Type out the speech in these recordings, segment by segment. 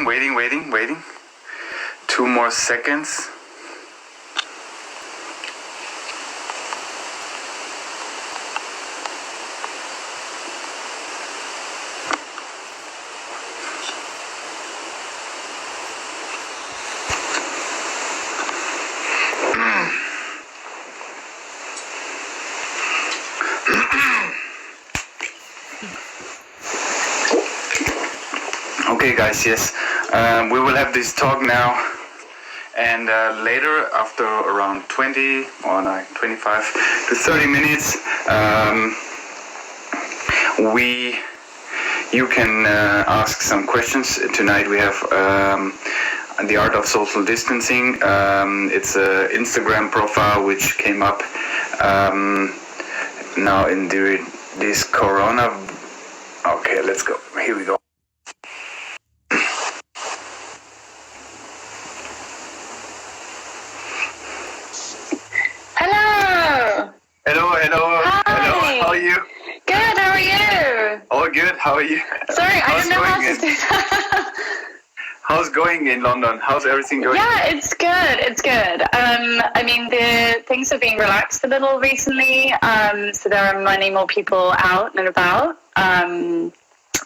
waiting. 2 more seconds. Okay, guys, yes. We will have this talk now, and later, after around 20 or 25 to 30 minutes, you can ask some questions. Tonight we have the art of social distancing. It's an Instagram profile which came up now in this corona. Okay, let's go. Here we go. Hello. How are you? Good, how are you? All good, how are you? Sorry, I don't know how to do that. How's going in London? How's everything going? Yeah, it's good. I mean, the things are being relaxed a little recently, so there are many more people out and about.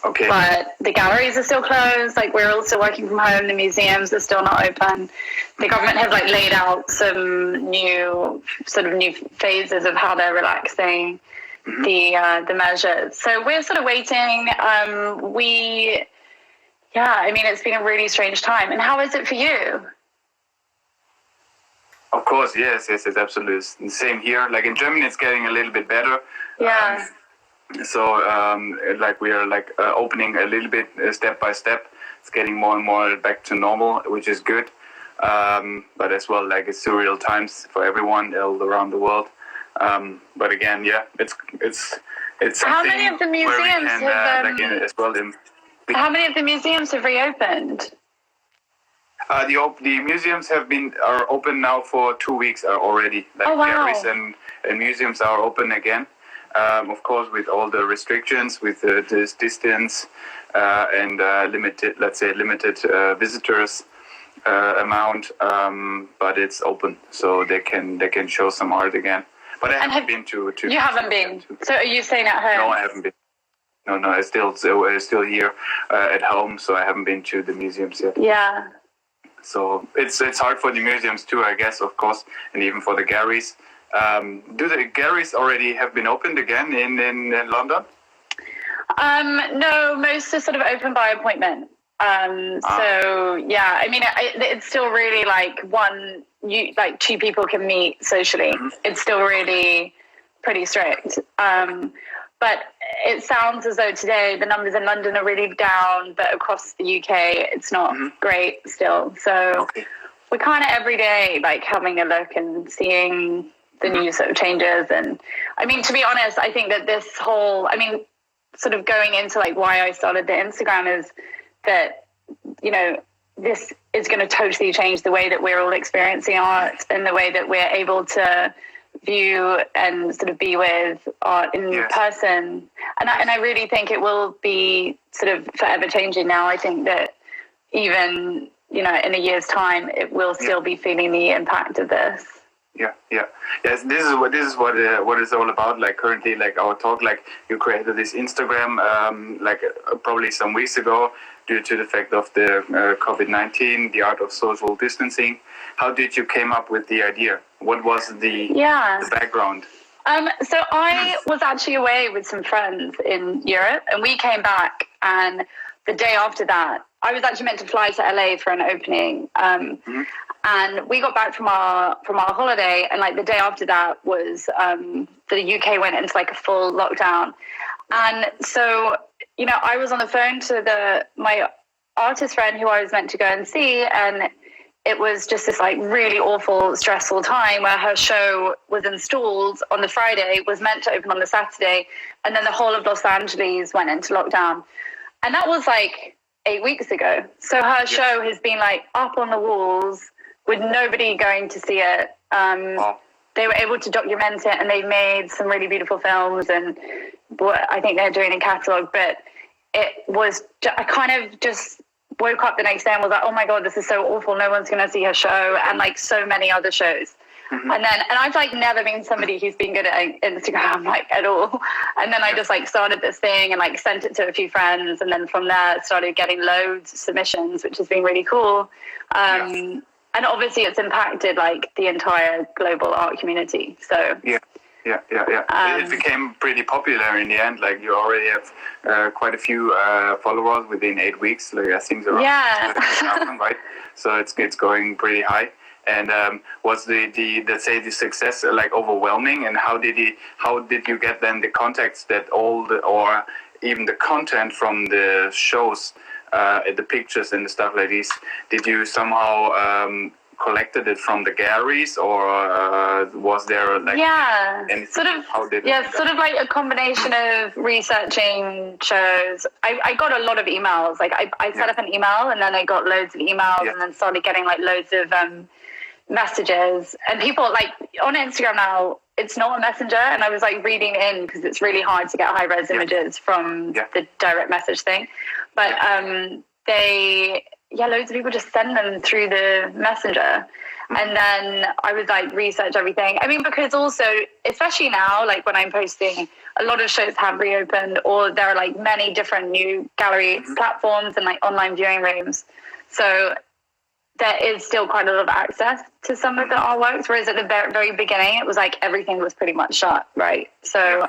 Okay. But the galleries are still closed, like we're all still working from home, the museums are still not open. The government have laid out some new phases of how they're relaxing the measures. So we're sort of waiting. I mean, it's been a really strange time. And how is it for you? Of course, yes, absolutely. The same here. Like in Germany, it's getting a little bit better. Yeah. So we are opening a little bit step by step. It's getting more and more back to normal, which is good. But as well, it's surreal times for everyone all around the world. But again, yeah, it's how many of the museums how many of the museums have reopened? The museums are open now for 2 weeks already. Galleries and museums are open again. Of course, with all the restrictions, with this distance and limited visitors amount, but it's open, so they can show some art again. But I haven't been to. You haven't been. So are you staying at home? No, I haven't been. No, I'm still here at home, so I haven't been to the museums yet. Yeah. So it's hard for the museums too, I guess, of course, and even for the galleries. Do the galleries already have been opened again in London? No, most are sort of open by appointment. So yeah, I mean, it's still really two people can meet socially. Mm-hmm. It's still really pretty strict. But it sounds as though today the numbers in London are really down, but across the UK it's not great still. So we're kind of every day having a look and seeing the new sort of changes. And I mean, to be honest, I think that this whole, sort of going into why I started the Instagram is that, this is going to totally change the way that we're all experiencing art and the way that we're able to view and sort of be with art in person. And I really think it will be sort of forever changing now. I think that even, in a year's time, it will still be feeling the impact of this. Yes, this is what it's all about. Currently, our talk, you created this Instagram, probably some weeks ago, due to the fact of the COVID-19, the art of social distancing. How did you came up with the idea? What was the background? So I was actually away with some friends in Europe, and we came back, and the day after that, I was actually meant to fly to LA for an opening. And we got back from our holiday, and the day after that was the UK went into a full lockdown. And so, I was on the phone to my artist friend who I was meant to go and see, and it was just this really awful, stressful time where her show was installed on the Friday, was meant to open on the Saturday, and then the whole of Los Angeles went into lockdown. And that was 8 weeks ago. So her show has been up on the walls with nobody going to see it. They were able to document it, and they made some really beautiful films and what I think they're doing in catalog. But it was, I kind of just woke up the next day and was like, oh my God, this is so awful. No one's going to see her show. And like so many other shows. Mm-hmm. And I've like never been somebody who's been good at Instagram like at all. And then I just like started this thing and like sent it to a few friends. And then from there started getting loads of submissions, which has been really cool. And obviously it's impacted like the entire global art community. So yeah. It became pretty popular in the end. Like you already have quite a few followers within 8 weeks. Like I think around 1,000, right? So it's going pretty high. And was the let's say the success like overwhelming? And how did you get then the contacts that or even the content from the shows, the pictures and the stuff like this? Did you somehow collected it from the galleries, or was there like sort of like a combination of researching shows. I got a lot of emails. Like I set up an email, and then I got loads of emails, and then started getting like loads of messages. And people like on Instagram now, it's not a messenger, and I was like reading in because it's really hard to get high res images from the direct message thing, but loads of people just send them through the messenger. And then I would like research everything. I mean, because also, especially now, like when I'm posting, a lot of shows have reopened, or there are like many different new gallery platforms and like online viewing rooms. So there is still quite a lot of access to some of the artworks, whereas at the very beginning, it was like everything was pretty much shut, right? So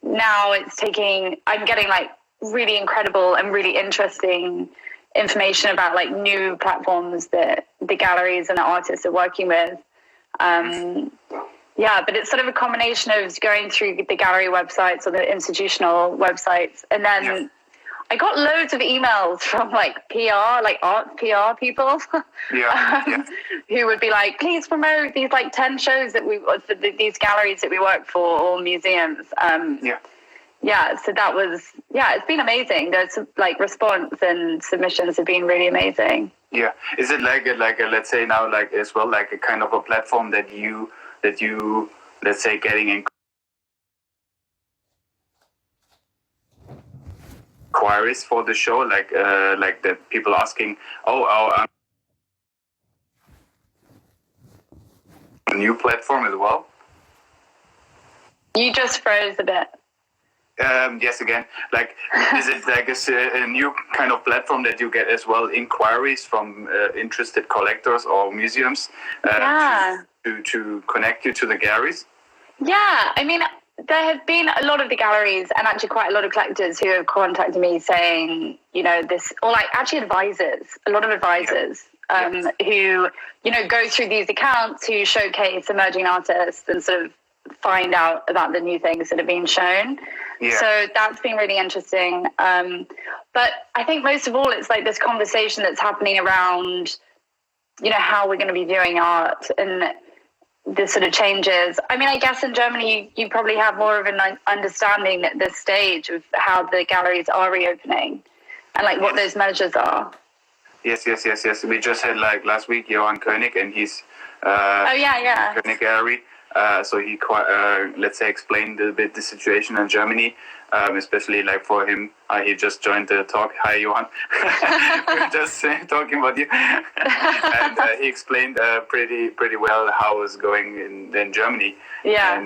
now I'm getting like really incredible and really interesting information about like new platforms that the galleries and the artists are working with. But it's sort of a combination of going through the gallery websites or the institutional websites. And then I got loads of emails from like PR, like art PR people who would be like, please promote these like 10 shows that these galleries that we work for, or museums. So that was, it's been amazing. There's like response and submissions have been really amazing. Yeah. Is it like a let's say now, like as well, like a kind of a platform that you, let's say, getting inquiries for the show, like the people asking, a new platform as well? You just froze a bit. Yes, again, like, is it like a new kind of platform that you get as well inquiries from interested collectors or museums to connect you to the galleries? Yeah, I mean, there have been a lot of the galleries and actually quite a lot of collectors who have contacted me saying, this, or like actually a lot of advisors who, go through these accounts who showcase emerging artists and sort of find out about the new things that are being shown. Yeah. So that's been really interesting. But I think most of all, it's like this conversation that's happening around, how we're going to be viewing art and the sort of changes. I mean, I guess in Germany, you probably have more of an understanding at this stage of how the galleries are reopening and like what those measures are. Yes. We just had like last week, Johan Koenig and his Koenig Gallery. So he let's say explained a bit the situation in Germany, especially like for him. He just joined the talk. Hi, Johan. We're just talking about you. And he explained pretty well how it's going in Germany. Yeah.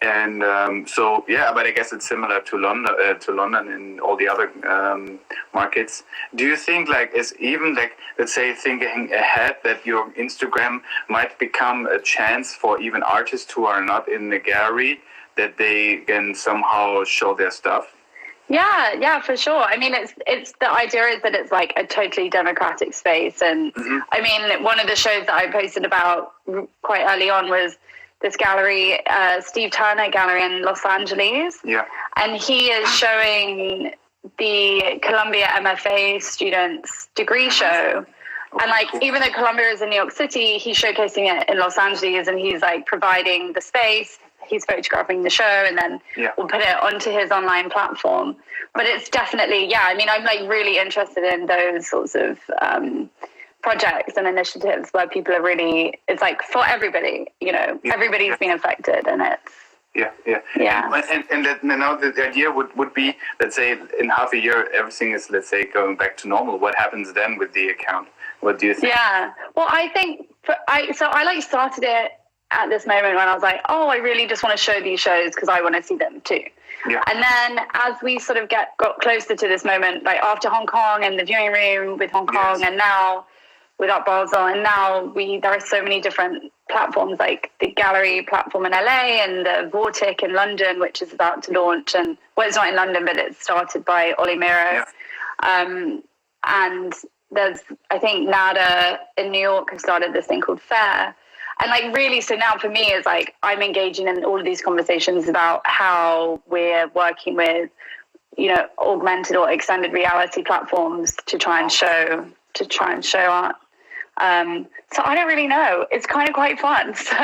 But I guess it's similar to London and all the other markets. Do you think like is even like, let's say, thinking ahead that your Instagram might become a chance for even artists who are not in the gallery, that they can somehow show their stuff? Yeah, for sure. I mean, it's the idea is that it's like a totally democratic space. And I mean, one of the shows that I posted about quite early on was this gallery, Steve Turner Gallery in Los Angeles. Yeah. And he is showing the Columbia MFA students' degree show. And like, even though Columbia is in New York City, he's showcasing it in Los Angeles, and he's like providing the space. He's photographing the show, and then we'll put it onto his online platform. But it's definitely, I mean, I'm like really interested in those sorts of projects and initiatives where people are really, it's like for everybody, everybody's been affected, and Yeah. Yeah. And now the idea would be, let's say, in half a year, everything is, let's say, going back to normal. What happens then with the account? What do you think? Yeah. Well, I think I started it at this moment when I was like, oh, I really just want to show these shows because I want to see them too. Yeah. And then as we sort of got closer to this moment, like after Hong Kong and the viewing room with Hong Kong, and now with Art Basel, and now there are so many different platforms, like the gallery platform in LA and the Vortic in London, which is about to launch. And well, it's not in London, but it's started by Oli Miro. Yeah. And there's, I think, NADA in New York have started this thing called Fair. And like really, so now for me is like I'm engaging in all of these conversations about how we're working with, augmented or extended reality platforms to try and show art. So I don't really know. It's kind of quite fun. So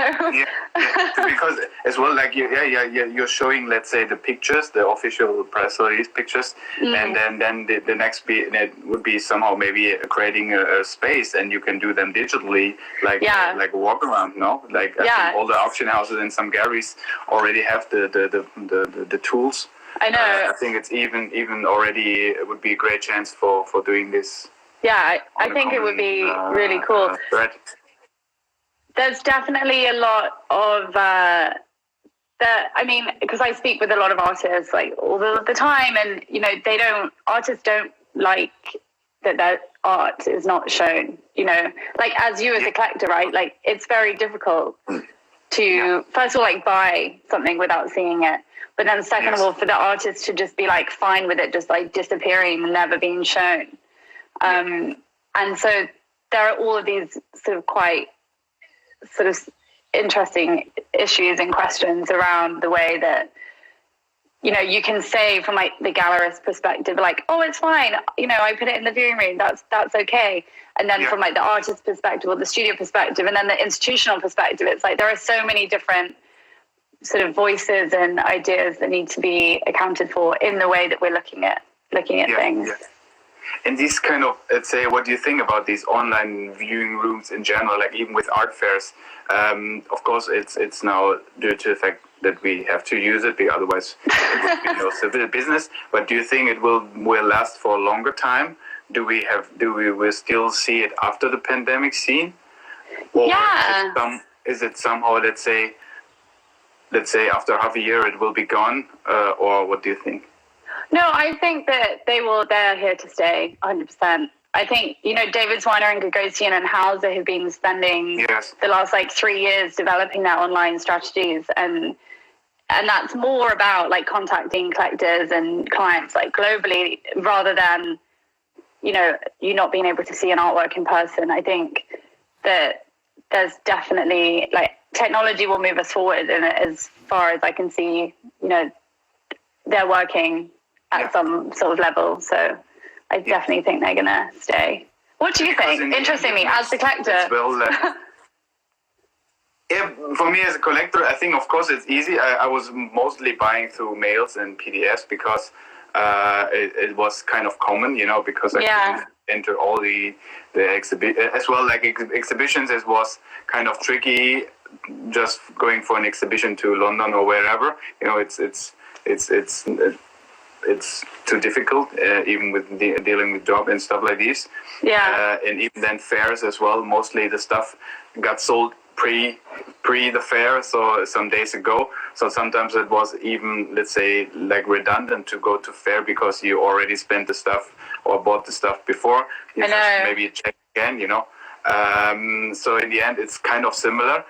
because as well, like you're showing, let's say, the pictures, the official press release pictures, and then the next would be somehow maybe creating a space, and you can do them digitally, like a walk around. No, like I think all the auction houses and some galleries already have the tools. I know. I think it's even already it would be a great chance for doing this. Yeah, I think it would be really cool. There's definitely a lot of because I speak with a lot of artists like all the time, and artists don't like that their art is not shown. Like as you as a collector, right? Like it's very difficult to first of all like buy something without seeing it, but then second of all for the artist to just be like fine with it just like disappearing and never being shown. And so there are all of these sort of quite sort of interesting issues and questions around the way that, you can say from like the gallerist perspective, like, oh, it's fine. I put it in the viewing room. That's okay. And then from like the artist perspective or the studio perspective, and then the institutional perspective, it's like there are so many different sort of voices and ideas that need to be accounted for in the way that we're looking at things. Yeah. And these kind of, let's say, what do you think about these online viewing rooms in general, like even with art fairs? Of course, it's now due to the fact that we have to use it, because otherwise it would be no civil business. But do you think it will last for a longer time? Do we will still see it after the pandemic scene? Or is it somehow, let's say after half a year it will be gone? Or what do you think? No, I think that they're here to stay 100%. I think, David Swiner and Gagosian and Hauser have been spending the last 3 years developing their online strategies. And that's more about like contacting collectors and clients like globally rather than, you not being able to see an artwork in person. I think that there's definitely like technology will move us forward. And as far as I can see, they're working at some sort of level. So I definitely think they're going to stay. What do you think? Interestingly, as the collector. For me as a collector, I think, of course, it's easy. I was mostly buying through mails and PDFs because it was kind of common, because I couldn't enter all the as well, like exhibitions. It was kind of tricky just going for an exhibition to London or wherever. It's too difficult, even with dealing with job and stuff like this. And even then fairs as well. Mostly the stuff got sold pre the fair, so some days ago. So sometimes it was even, let's say, like redundant to go to fair because you already spent the stuff or bought the stuff before. You just maybe check again, So in the end, it's kind of similar.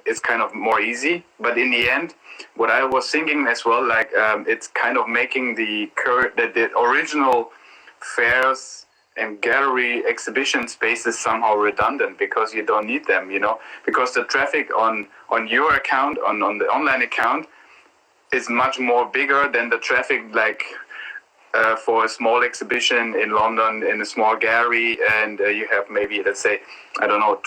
It's kind of more easy, but in the end, what I was thinking as well, like it's kind of making the original fairs and gallery exhibition spaces somehow redundant because you don't need them, because the traffic on your account, on the online account, is much more bigger than the traffic like for a small exhibition in London in a small gallery, and you have maybe, let's say, I don't know,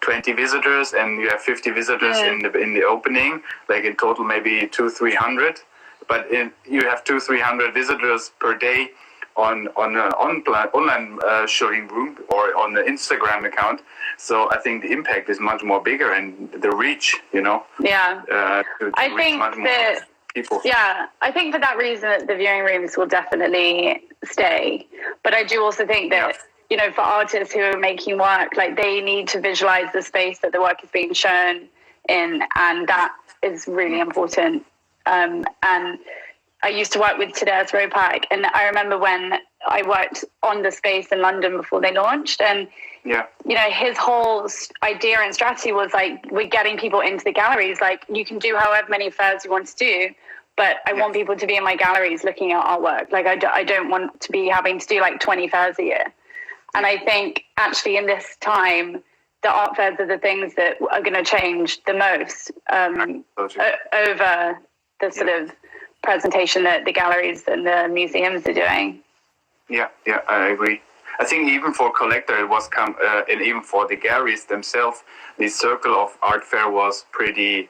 20 visitors and you have 50 visitors in the opening, like in total maybe 200-300, but you have 200-300 visitors per day on an online showing room or on the Instagram account. So I think the impact is much more bigger and the reach, Yeah. To I reach think much more that people. Yeah, I think for that reason the viewing rooms will definitely stay. But I do also think that, for artists who are making work, like they need to visualize the space that the work is being shown in, and that is really important. And I used to work with Tadeusz Ropak, and I remember when I worked on the space in London before they launched, and his whole idea and strategy was like, we're getting people into the galleries. Like, you can do however many fairs you want to do, but I want people to be in my galleries looking at artwork. Like, I don't want to be having to do like 20 fairs a year. And I think actually in this time, the art fairs are the things that are going to change the most over the sort of presentation that the galleries and the museums are doing. Yeah, I agree. I think even for collector, it was and even for the galleries themselves, the circle of art fair was pretty,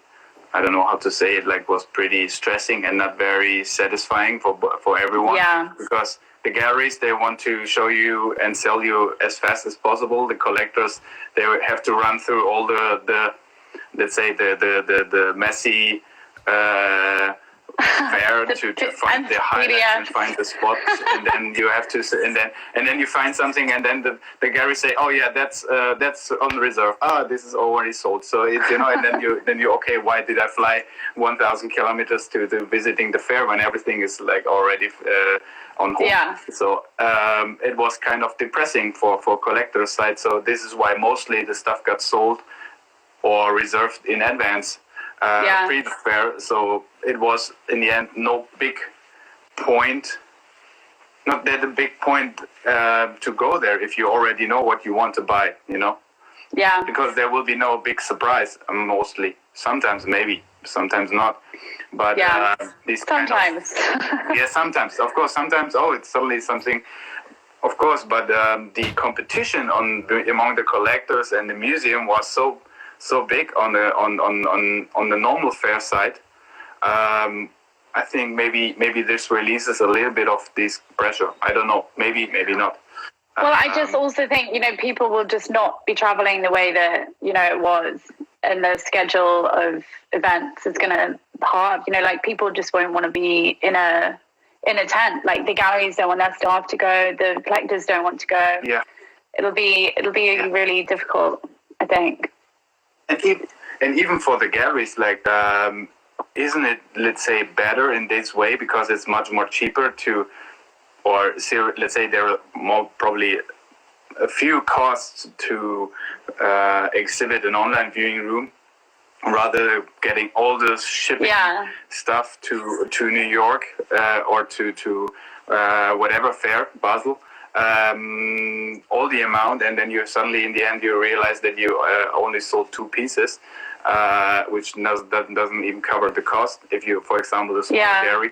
I don't know how to say it, like was pretty stressing and not very satisfying for everyone. Yeah. Because the galleries, they want to show you and sell you as fast as possible. The collectors, they have to run through all the let's say the messy fair to find the highlights and find the spots, and then you have to, and then you find something, and then the gallery say, oh yeah, that's on reserve. This is already sold. So it's and then you okay, why did I fly 1,000 kilometers to visiting the fair when everything is like already on hold? Yeah. So it was kind of depressing for collectors' side. So this is why mostly the stuff got sold or reserved in advance. Pre the fair, so it was in the end no big point, not that a big point to go there if you already know what you want to buy, Yeah. Because there will be no big surprise, mostly. Sometimes maybe, sometimes not. But sometimes. Sometimes. Of course, sometimes, it's suddenly something. Of course, but the competition among the collectors and the museum was so big on the normal fair side. I think maybe this releases a little bit of this pressure. I don't know. Maybe not. Well, I just also think people will just not be traveling the way that it was, and the schedule of events is going to halve. Like people just won't want to be in a tent. Like the galleries don't want their staff to go. The collectors don't want to go. Yeah. It'll be really difficult, I think. And even for the galleries, like, isn't it, let's say, better in this way because it's much more cheaper let's say there are more probably a few costs to exhibit an online viewing room rather getting all the shipping stuff to New York or to whatever fair, Basel. All the amount, and then you suddenly in the end you realize that you only sold 2 pieces, which doesn't even cover the cost. If you, for example, the small dairy,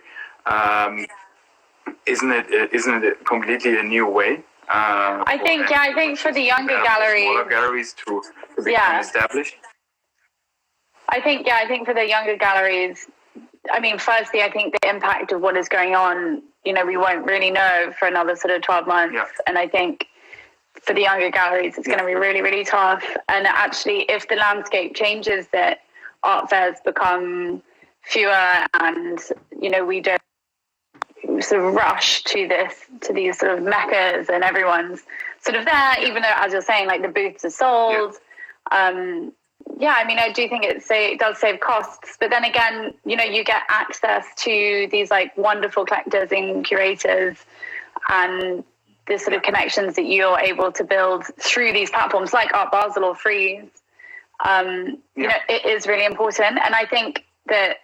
isn't it completely a new way? I think for the younger galleries, smaller galleries to become established. I think for the younger galleries, I mean, firstly, I think the impact of what is going on, we won't really know for another sort of 12 months. Yeah. And I think for the younger galleries, it's going to be really, really tough. And actually, if the landscape changes, that art fairs become fewer and, we don't sort of rush to these sort of meccas and everyone's sort of there, even though, as you're saying, like the booths are sold. Yeah. I mean, I do think it does save costs, but then again, you get access to these like wonderful collectors and curators and the sort of connections that you're able to build through these platforms like Art Basel or Freeze. It is really important. And I think that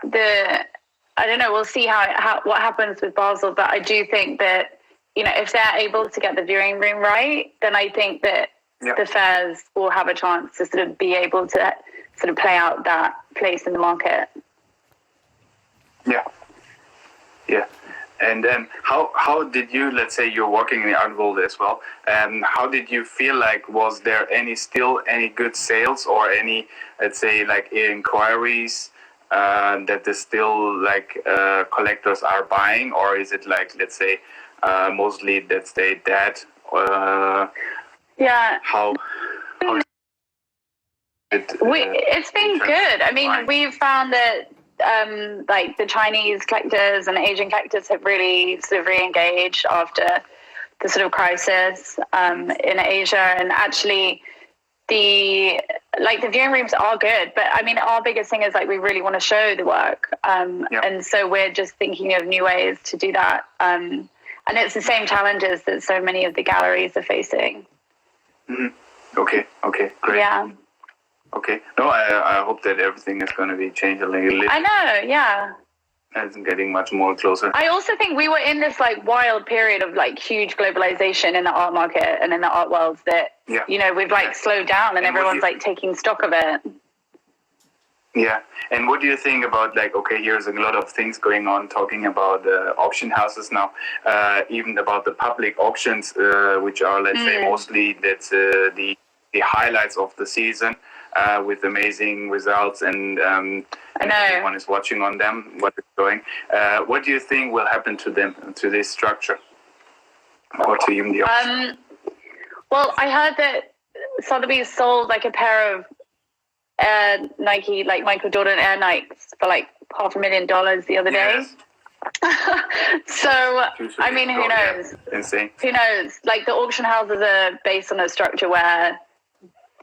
I don't know, we'll see what happens with Basel, but I do think that, if they're able to get the viewing room right, then I think that the fairs will have a chance to sort of be able to sort of play out that place in the market. Yeah. And then how did you, let's say you're working in the art world as well, how did you feel like, was there any good sales or any, let's say, like inquiries that there's still like collectors are buying, or is it like, let's say, mostly that stay dead? Yeah. How? It's been good. I mean, we've found that like the Chinese collectors and Asian collectors have really sort of re-engaged after the sort of crisis in Asia, and actually the viewing rooms are good, but I mean our biggest thing is like we really want to show the work, and so we're just thinking of new ways to do that, and it's the same challenges that so many of the galleries are facing. Okay, great. Yeah. Okay. No, I hope that everything is going to be changed a little. I know, yeah. It's getting much more closer. I also think we were in this like wild period of like huge globalization in the art market and in the art world that, you know, we've like slowed down and everyone's like taking stock of it. Yeah. And what do you think about like, okay, here's a lot of things going on talking about auction houses now, even about the public auctions, which are, let's say, mostly that's the highlights of the season. With amazing results and everyone is watching on them, what is going. What do you think will happen to them, to this structure? Or to even the auction? Well, I heard that Sotheby's sold like a pair of Nike, like Michael Jordan Air Nikes for like $500,000 the other day. So, I mean, who knows? Yeah. Insane. Who knows? Like the auction houses are based on a structure where,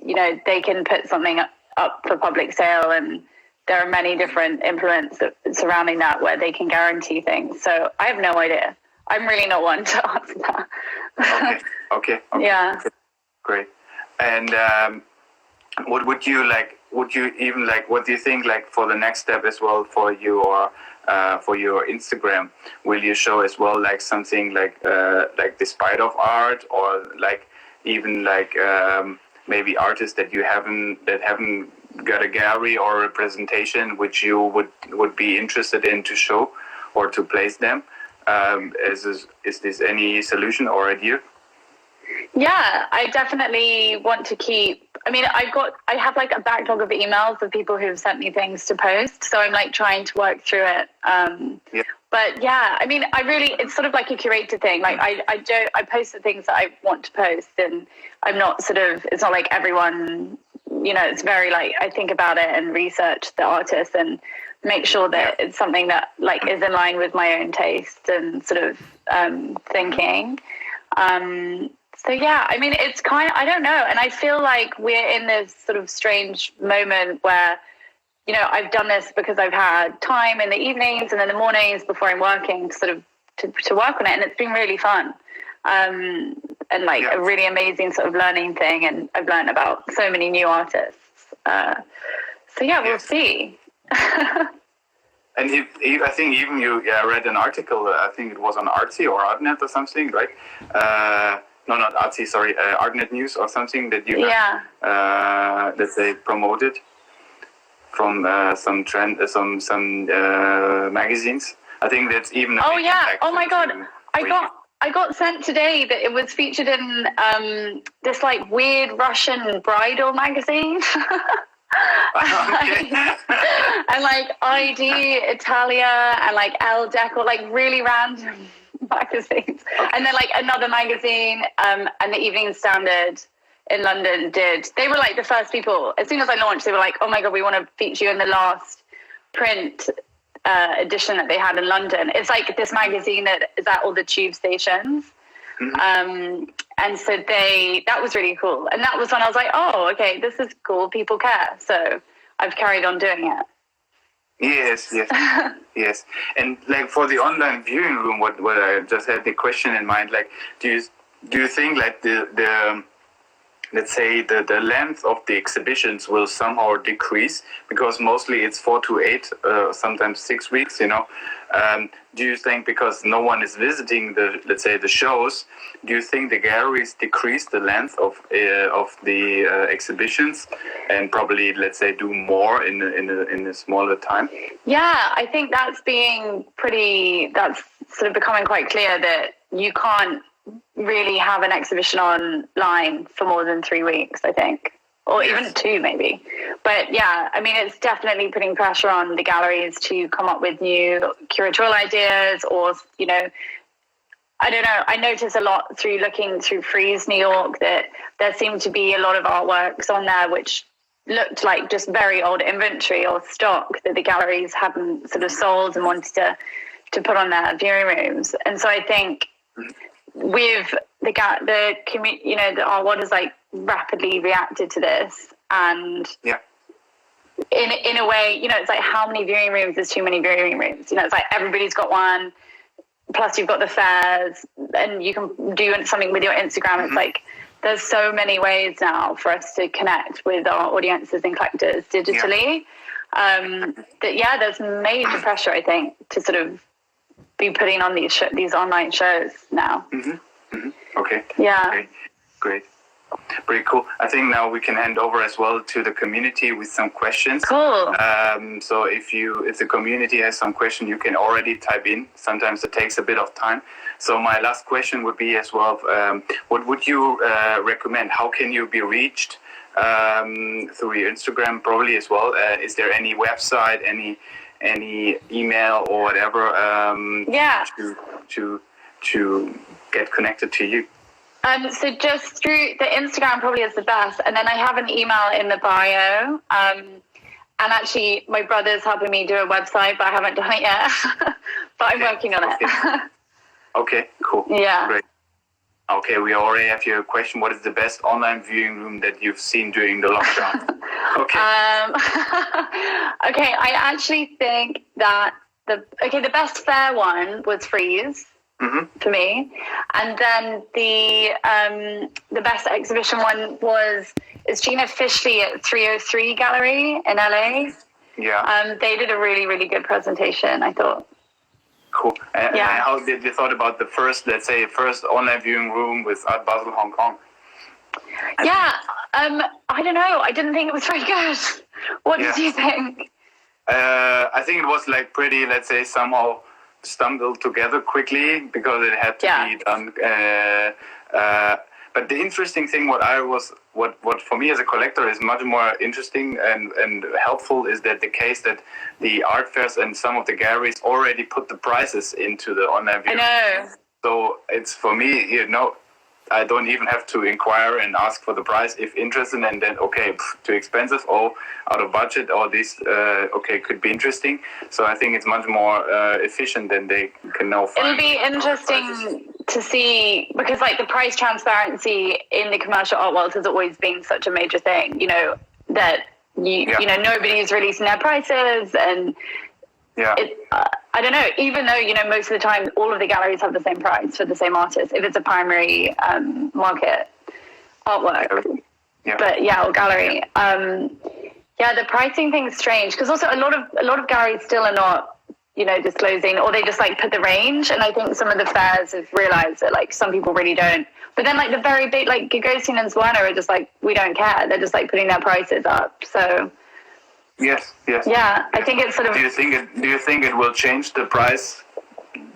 you know, they can put something up for public sale, and there are many different implements surrounding that where they can guarantee things. So I have no idea. I'm really not one to answer that. Okay. Yeah. Great. And what would you like? Would you even like? What do you think? Like for the next step as well for your Instagram, will you show as well like something like despite of art, or like even like maybe artists that you haven't got a gallery or a presentation which you would be interested in to show or to place them? Is this any solution or idea? Yeah, I definitely want to keep. I mean, I have like a backlog of emails of people who've sent me things to post, so I'm like trying to work through it. But yeah, I mean, it's sort of like a curated thing. Like I post the things that I want to post, and I'm not it's not like everyone, you know, it's very like, I think about it and research the artist and make sure that it's something that like is in line with my own taste and sort of thinking. So yeah, I mean, it's I don't know. And I feel like we're in this sort of strange moment where, you know, I've done this because I've had time in the evenings and in the mornings before I'm working to work on it. And it's been really fun. And like a really amazing sort of learning thing. And I've learned about so many new artists. So yeah, we'll see. And I think even you read an article, I think it was on Artsy or Artnet or something, right? No, not Artsy, sorry, Artnet News or something that you that they promoted from some magazines. I think that's even. Oh yeah! Oh my God! I got sent today that it was featured in this like weird Russian bridal magazine. And like ID Italia and like Elle Decor, like really random magazines. And then like another magazine and the Evening Standard in London they were like the first people. As soon as I launched, they were like, oh my God, we want to feature you in the last print edition that they had in London. It's like this magazine that is at all the tube stations. And so that was really cool. And that was when I was like, oh, okay, this is cool. People care. So I've carried on doing it. Yes. Yes. And like for the online viewing room, what I just had the question in mind, like, do you think like the let's say the length of the exhibitions will somehow decrease, because mostly it's 4 to 8, sometimes 6 weeks, you know? Do you think because no one is visiting the shows, do you think the galleries decrease the length of the exhibitions and probably, let's say, do more in a smaller time? Yeah, I think that's sort of becoming quite clear that you can't really have an exhibition online for more than 3 weeks, I think, or even 2 maybe. But yeah, I mean, it's definitely putting pressure on the galleries to come up with new curatorial ideas, or, you know, I don't know. I noticed a lot through looking through Frieze New York that there seemed to be a lot of artworks on there which looked like just very old inventory or stock that the galleries hadn't sort of sold and wanted to put on their viewing rooms. And so I think with the community, you know, the art world has like rapidly reacted to this, and in a way, you know, it's like, how many viewing rooms is too many viewing rooms? You know, it's like everybody's got one, plus you've got the fairs, and you can do something with your Instagram. It's like, there's so many ways now for us to connect with our audiences and collectors digitally. There's major pressure, I think, to sort of be putting on these online shows now. Okay. Yeah. Okay. Great. Pretty cool. I think now we can hand over as well to the community with some questions. Cool. So if the community has some question, you can already type in. Sometimes it takes a bit of time. So my last question would be as well, what would you recommend? How can you be reached? Through your Instagram probably as well. Is there any website, any email or whatever to get connected to you? So just through the Instagram probably is the best. And then I have an email in the bio. And actually my brother's helping me do a website, but I haven't done it yet. But I'm working on it. Okay, cool. Yeah. Great. Okay, we already have your question. What is the best online viewing room that you've seen during the lockdown? Okay. Okay, I actually think that the best fair one was Freeze for me, and then the best exhibition one is Gina Fishley at 303 Gallery in LA. Yeah. They did a really, really good presentation, I thought. Cool. And how did you thought about the first online viewing room with Art Basel Hong Kong? I don't know. I didn't think it was very good. What did you think? I think it was like pretty, let's say, somehow stumbled together quickly because it had to be done. But the interesting thing, what for me as a collector is much more interesting and helpful is that the case that the art fairs and some of the galleries already put the prices into the online viewing. I know. So it's for me, you know, I don't even have to inquire and ask for the price if interested, and then too expensive or out of budget or this could be interesting. So I think it's much more efficient than they can now find. It'll be interesting to see, because like the price transparency in the commercial art world has always been such a major thing. You know that you know nobody's releasing their prices, and I don't know, even though, you know, most of the time all of the galleries have the same price for the same artist, if it's a primary market artwork, or gallery. The pricing thing's strange, because also a lot of galleries still are not, you know, disclosing, or they just like put the range, and I think some of the fairs have realized that like some people really don't. But then like the very big, like Gagosian and Swana are just like, we don't care, they're just like putting their prices up. So Yes. Yeah, I think it's sort of. Do you think it will change the price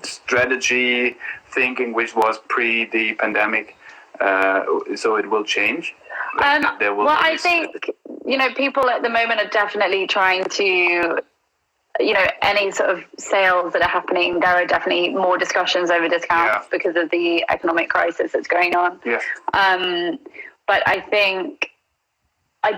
strategy thinking, which was pre the pandemic? So it will change. I think, you know, people at the moment are definitely trying to, you know, any sort of sales that are happening, there are definitely more discussions over discounts because of the economic crisis that's going on. Yeah. But I think. I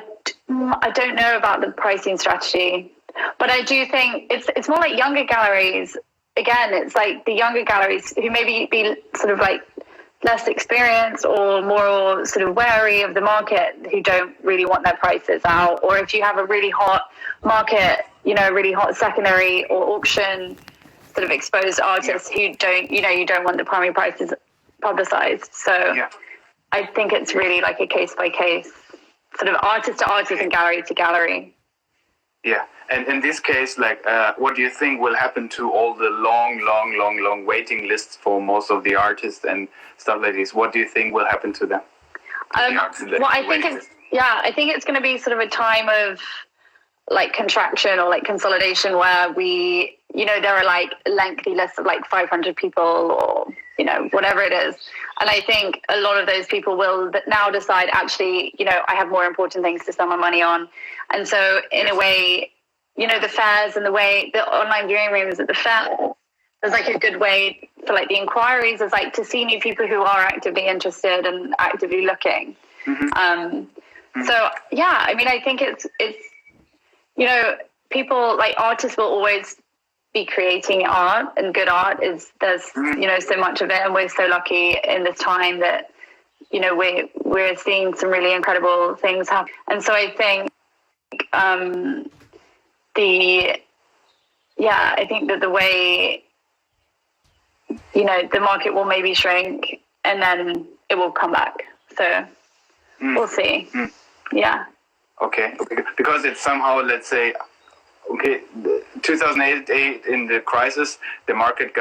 don't know about the pricing strategy, but I do think it's more like younger galleries. Again, it's like the younger galleries who maybe be sort of like less experienced or more sort of wary of the market, who don't really want their prices out. Or if you have a really hot market, you know, really hot secondary or auction sort of exposed artists who don't, you know, you don't want the primary prices publicized. So I think it's really like a case by case, sort of artist to artist and gallery to gallery. Yeah, and in this case, like, what do you think will happen to all the long waiting lists for most of the artists and stuff like this? What do you think will happen to them? I think it's going to be sort of a time of like contraction or like consolidation where we, you know, there are like lengthy lists of like 500 people or, you know, whatever it is. And I think a lot of those people will now decide, actually, you know, I have more important things to spend my money on. And so in a way, you know, the fairs and the way the online viewing rooms at the fair, there's like a good way for like the inquiries is like to see new people who are actively interested and actively looking. So yeah, I mean, I think it's people like artists will always be creating art, and good art is there's so much of it, and we're so lucky in this time that we're seeing some really incredible things happen. And so I think I think that the way the market will maybe shrink and then it will come back. So we'll see. Yeah. Okay, because it's somehow, let's say, 2008 in the crisis, the market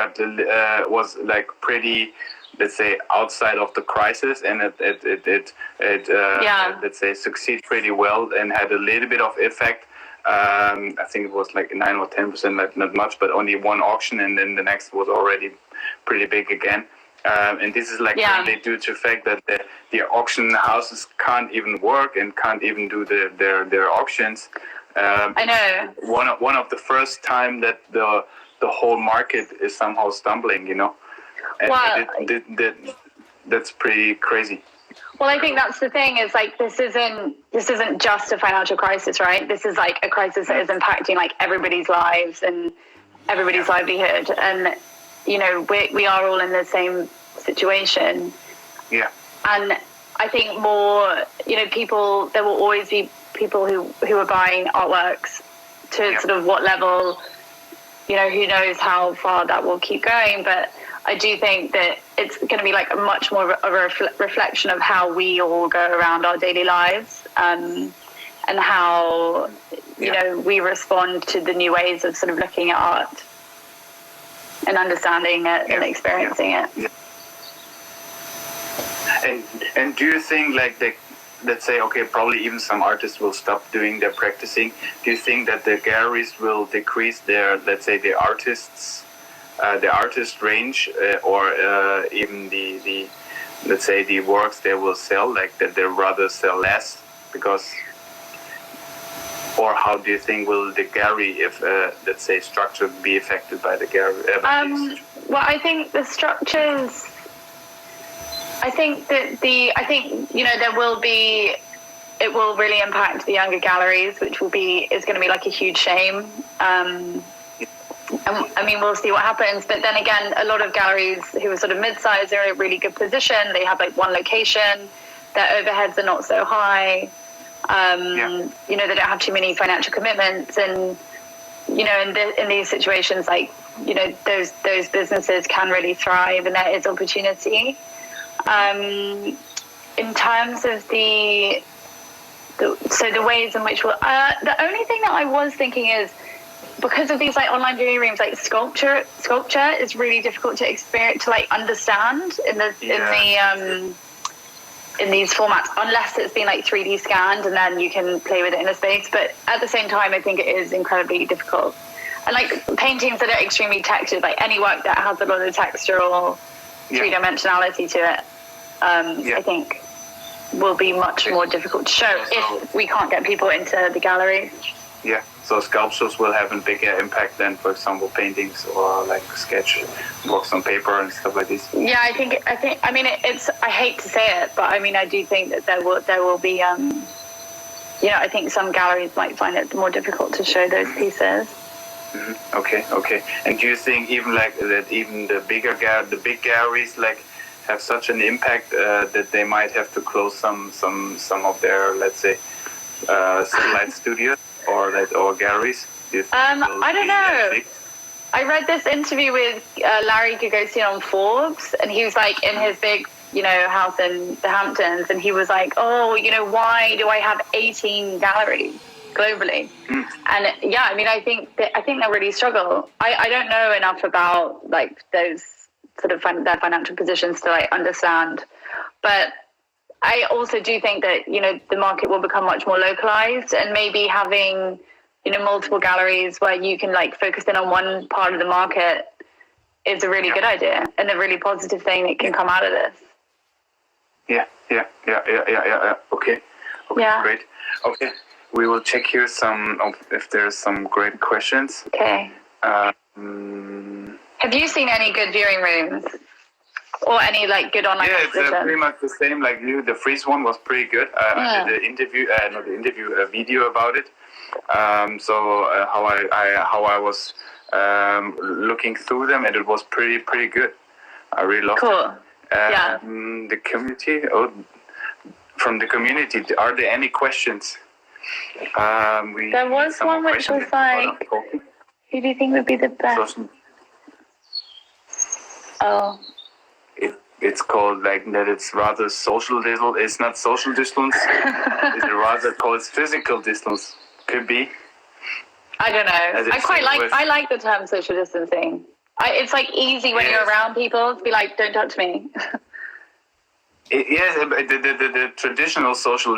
was like pretty, let's say, outside of the crisis, and it let's say succeeded pretty well and had a little bit of effect. I think it was like 9 or 10%, not much, but only one auction, and then the next was already pretty big again. And this is really due to the fact that the auction houses can't even work and can't even do their auctions. I know. One of the first time that the whole market is somehow stumbling, And that's pretty crazy. Well, I think that's the thing is like this isn't just a financial crisis, right? This is like a crisis that is impacting like everybody's lives and everybody's livelihood, and we are all in the same situation. Yeah. And I think more, people, there will always be people who are buying artworks to sort of what level, who knows how far that will keep going. But I do think that it's going to be like a much more of a reflection of how we all go around our daily lives, and how, we respond to the new ways of sort of looking at art and understanding it and experiencing it. Yeah. And do you think let's say, probably even some artists will stop doing their practicing. Do you think that the galleries will decrease their, let's say, the artist range, or even the let's say the works they will sell, like that they rather sell less because? Or how do you think will the gallery, if let's say, structure be affected by the gallery? Well, I think the structures. I think that there will be. It will really impact the younger galleries, which is going to be like a huge shame. And I mean, we'll see what happens. But then again, a lot of galleries who are sort of mid-sized are in a really good position. They have like one location. Their overheads are not so high. They don't have too many financial commitments, and in these situations, like those businesses can really thrive, and there is opportunity. In terms of the ways in which the only thing that I was thinking is, because of these like online viewing rooms, like sculpture is really difficult to experience, to like understand in these formats, unless it's been like 3D scanned and then you can play with it in a space. But at the same time, I think it is incredibly difficult. And like paintings that are extremely textured, like any work that has a lot of textural three-dimensionality to it, I think will be much more difficult to show if we can't get people into the gallery. Yeah, so sculptures will have a bigger impact than, for example, paintings or like sketch works on paper and stuff like this. Yeah, I think. I mean, it's. I hate to say it, but I mean, I do think that there will be. I think some galleries might find it more difficult to show those pieces. Mm-hmm. Okay. And do you think even like that, even the big galleries like have such an impact that they might have to close some of their, let's say, satellite studios or galleries? I don't know. I read this interview with Larry Gagosian on Forbes, and he was like in his big, house in the Hamptons, and he was like, "Oh, why do I have 18 galleries globally?" And yeah, I mean, I think they really struggle. I don't know enough about like those sort of their financial positions to like understand, but I also do think that the market will become much more localized, and maybe having multiple galleries where you can like focus in on one part of the market is a really good idea and a really positive thing that can come out of this. Yeah. Okay. Yeah. Great. Okay. We will check here if there's some great questions. Okay. Have you seen any good viewing rooms? or any like good online Yeah, exhibition? it's pretty much the same like you. The freeze one was pretty good. I did a video about it. How I was looking through them, and it was pretty good. I really loved it. Yeah. The community. From the community, are there any questions? There was one which was like, who do you think would be the best? It's called like that. It's rather social distance. It's not social distance. It's rather called physical distance. Could be. I don't know. I like the term social distancing. It's like easy when you're around people to be like, don't touch me. Yes, the traditional social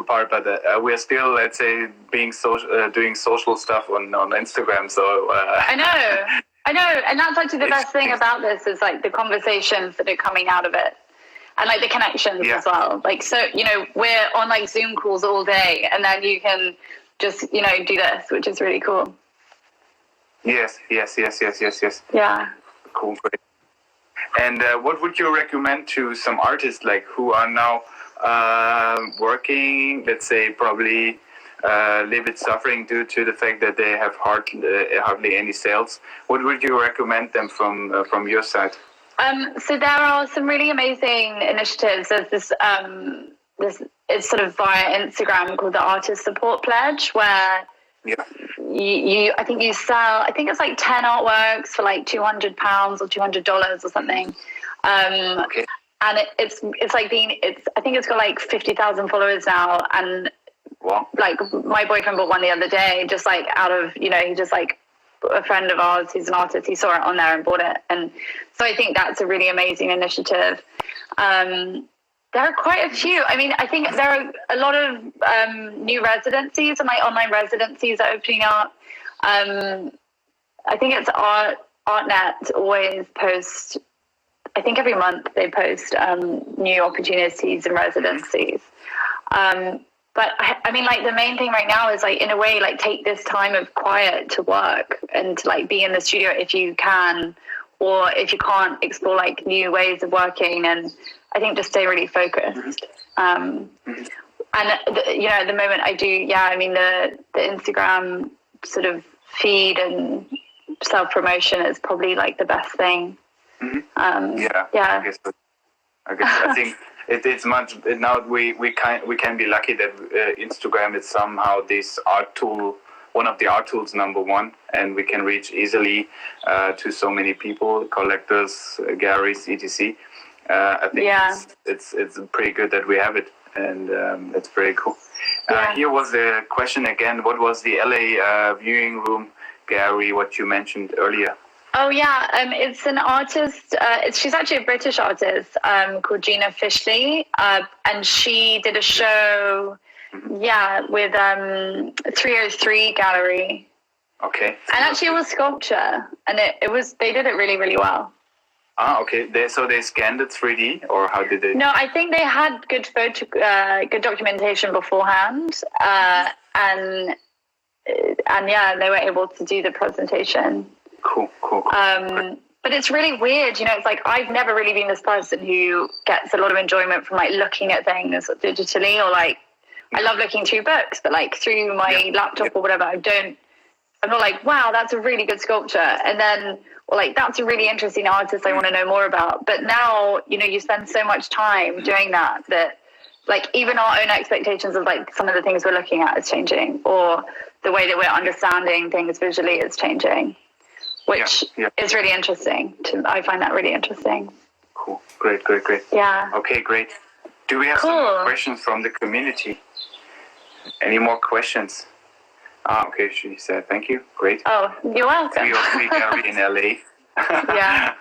part, but we're still, let's say, being doing social stuff on Instagram. So I know, and that's actually the best thing about this is like the conversations that are coming out of it, and like the connections as well. Like, so we're on like Zoom calls all day, and then you can just do this, which is really cool. Yes. Yeah. Cool, great. And what would you recommend to some artists like who are now working, let's say, probably a little bit suffering due to the fact that they have hardly any sales? What would you recommend them from your side? So there are some really amazing initiatives. There's this it's sort of via Instagram called the Artist Support Pledge, where I think you sell, I think it's like 10 artworks for like £200 or $200 or something. And it's like I think it's got like 50,000 followers now. And like my boyfriend bought one the other day, just like out of, he just like a friend of ours who's an artist, he saw it on there and bought it. And so I think that's a really amazing initiative. There are quite a few. I mean, I think there are a lot of new residencies and like online residencies are opening up. I think it's ArtNet always post, I think every month they post new opportunities and residencies. But I mean, like the main thing right now is like, in a way, like take this time of quiet to work and to like be in the studio if you can, or if you can't, explore like new ways of working. And I think just stay really focused. And at the moment I do, I mean, the Instagram sort of feed and self-promotion is probably like the best thing. I think it's much now. We can be lucky that Instagram is somehow this art tool, one of the art tools, number one, and we can reach easily to so many people, collectors, galleries, etc. I think it's pretty good that we have it, and it's very cool. Here was the question again. What was the LA viewing room gallery? What you mentioned earlier? Oh yeah, it's an artist. She's actually a British artist called Gina Fishley, and she did a show, with 303 Gallery. Okay. And actually, it was sculpture, and they did it really, really well. Okay. So they scanned it 3D, or how did they? No, I think they had good good documentation beforehand, and they were able to do the presentation. Cool. But it's really weird, it's like I've never really been this person who gets a lot of enjoyment from like looking at things digitally, or like I love looking through books, but like through my laptop or whatever, I'm not like, wow, that's a really good sculpture, and then or like that's a really interesting artist I want to know more about. But now you spend so much time doing that like even our own expectations of like some of the things we're looking at is changing, or the way that we're understanding things visually is changing, which is really interesting. I find that really interesting. Cool. Great. Yeah. Okay, great. Do we have some questions from the community? Any more questions? Okay, she said thank you. Great. Oh, you're welcome. 303 Gallery in LA. Yeah.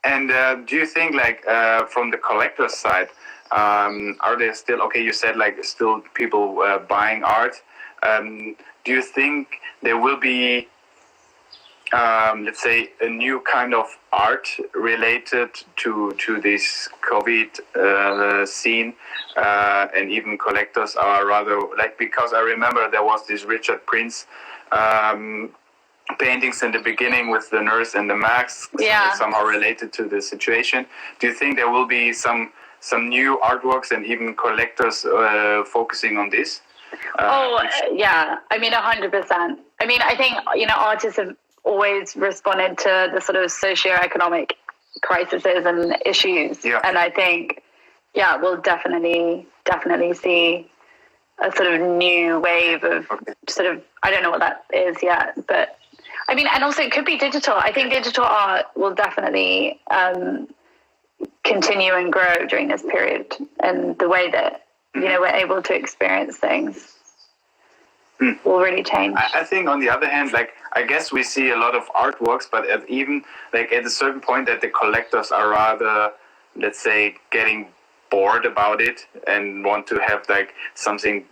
And do you think, like, from the collector's side, are there still, okay, you said, like, still people buying art. Do you think there will be, let's say, a new kind of art related to this COVID scene, and even collectors are rather, like, because I remember there was this Richard Prince paintings in the beginning with the nurse and the mask, somehow related to the situation. Do you think there will be some new artworks and even collectors focusing on this? Yeah. I mean, 100%. I mean, I think, artists have always responded to the sort of socioeconomic crises and issues. Yeah. And I think, we'll definitely see a sort of new wave of sort of, I don't know what that is yet, but I mean, and also it could be digital. I think digital art will definitely continue and grow during this period, and the way that, we're able to experience things will really change. I think on the other hand, like, I guess we see a lot of artworks, but even like at a certain point that the collectors are rather, let's say, getting bored about it and want to have like something,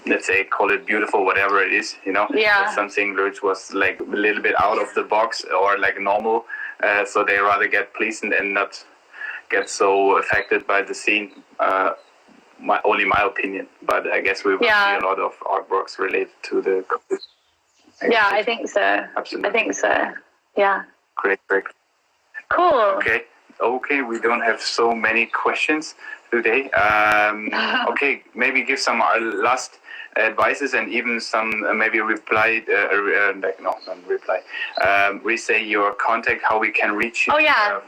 let's say, call it beautiful, whatever it is, something which was like a little bit out of the box or like normal, so they rather get pleased and not get so affected by the scene. Only my opinion, but I guess we will see a lot of artworks related to the. Yeah, I think so. Absolutely. I think so. Yeah. Great. Cool. Okay, we don't have so many questions today. Okay, maybe give some last advices and even some maybe reply, re-say your contact, how we can reach you. Oh, yeah.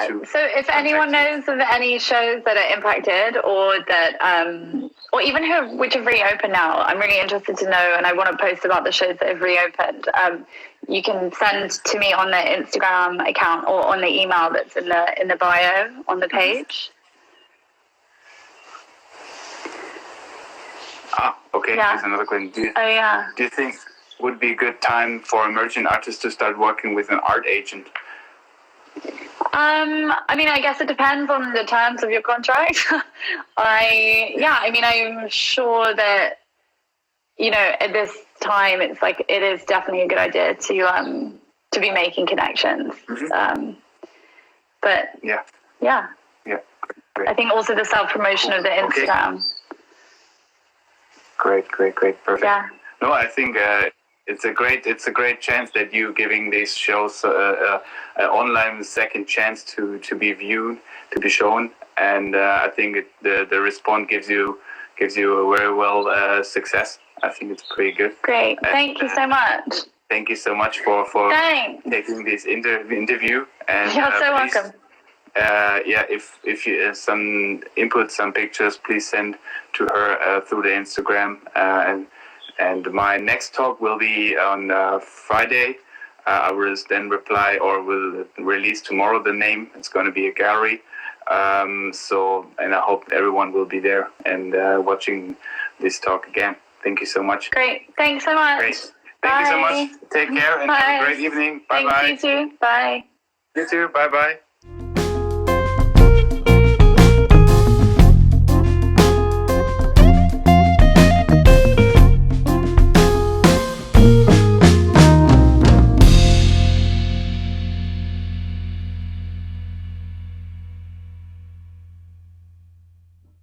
So if anyone knows of any shows that are impacted or that, or even which have reopened now, I'm really interested to know, and I want to post about the shows that have reopened. You can send to me on the Instagram account or on the email that's in the bio on the page. Okay. Here's another question. Do you think would be a good time for emerging artists to start working with an art agent? I mean, I guess it depends on the terms of your contract. I'm sure that, at this time, it's like, it is definitely a good idea to be making connections. But Great. I think also the self-promotion of the Instagram. Great, perfect. Yeah. No, I think it's a great chance that you giving these shows an online second chance to be viewed, to be shown, and I think the response gives you a very well success. I think it's pretty good. Great, thank you so much. Thank you so much for taking this interview. And you're so welcome. If you some input, some pictures, please send to her through the Instagram. And my next talk will be on Friday. I will then reply or will release tomorrow the name. It's going to be a gallery. And I hope everyone will be there and watching this talk again. Thank you so much. Great. Thanks so much. Great. Thank you so much. Take care and have a great evening. Bye-bye. Thank you too. Bye. You too. Bye-bye.